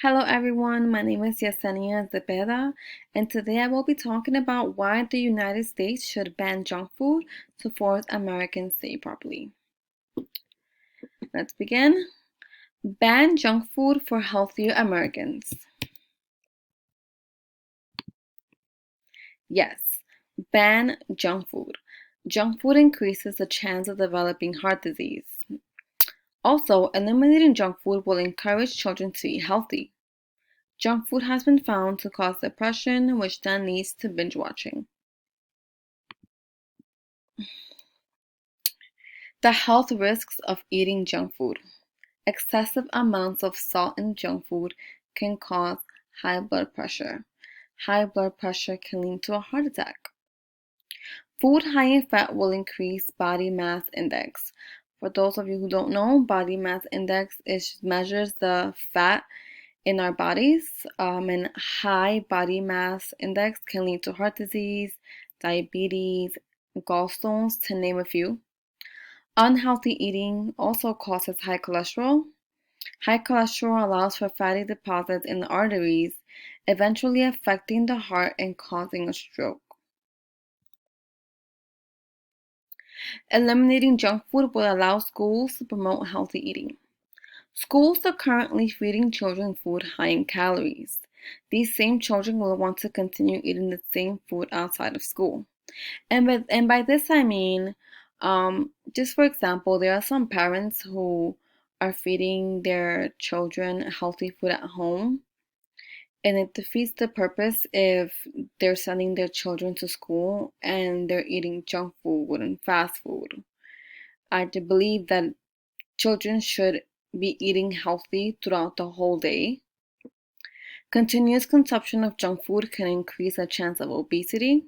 Hello everyone, my name is Yesenia Zepeda, and today I will be talking about why the United States should ban junk food to force Americans to eat properly. Let's begin. Ban junk food for healthier Americans. Yes, ban junk food. Junk food increases the chance of developing heart disease. Also, eliminating junk food will encourage children to eat healthy. Junk food has been found to cause depression, which then leads to binge watching. The health risks of eating junk food. Excessive amounts of salt in junk food can cause high blood pressure. High blood pressure can lead to a heart attack. Food high in fat will increase body mass index. For those of you who don't know, body mass index measures the fat in our bodies, and high body mass index can lead to heart disease, diabetes, gallstones, to name a few. Unhealthy eating also causes high cholesterol. High cholesterol allows for fatty deposits in the arteries, eventually affecting the heart and causing a stroke. Eliminating junk food will allow schools to promote healthy eating. Schools are currently feeding children food high in calories. These same children will want to continue eating the same food outside of school. And by this I mean, just for example, there are some parents who are feeding their children healthy food at home, and it defeats the purpose if they're sending their children to school and they're eating junk food and fast food. I do believe that children should be eating healthy throughout the whole day. Continuous consumption of junk food can increase a chance of obesity.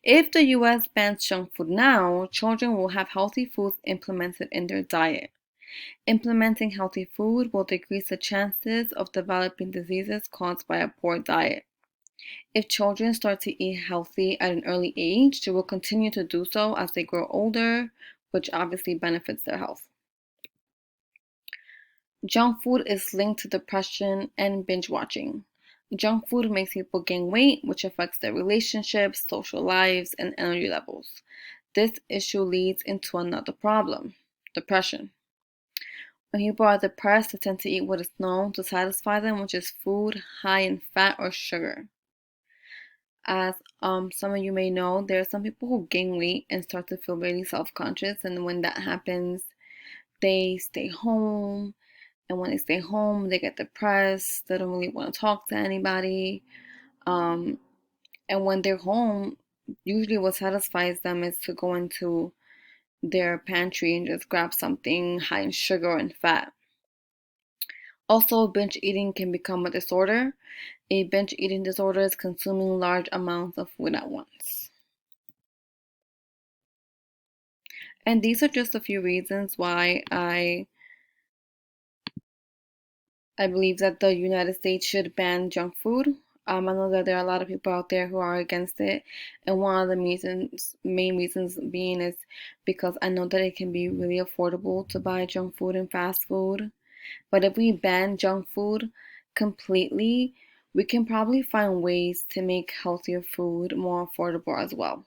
If the US bans junk food now, children will have healthy foods implemented in their diet. Implementing healthy food will decrease the chances of developing diseases caused by a poor diet. If children start to eat healthy at an early age, they will continue to do so as they grow older, which obviously benefits their health. Junk food is linked to depression and binge watching. Junk food makes people gain weight, which affects their relationships, social lives, and energy levels. This issue leads into another problem: depression. When people are depressed, they tend to eat what is known to satisfy them, which is food high in fat or sugar. As some of you may know, there are some people who gain weight and start to feel really self-conscious, and when that happens, they stay home. And when they stay home, they get depressed. They don't really want to talk to anybody. Um, and when they're home, usually what satisfies them is to go into their pantry and just grab something high in sugar and fat. Also, binge eating can become a disorder. A binge eating disorder is consuming large amounts of food at once. And these are just a few reasons why I believe that the United States should ban junk food. I know that there are a lot of people out there who are against it, and one of the main reasons being is because I know that it can be really affordable to buy junk food and fast food. But if we ban junk food completely, we can probably find ways to make healthier food more affordable as well.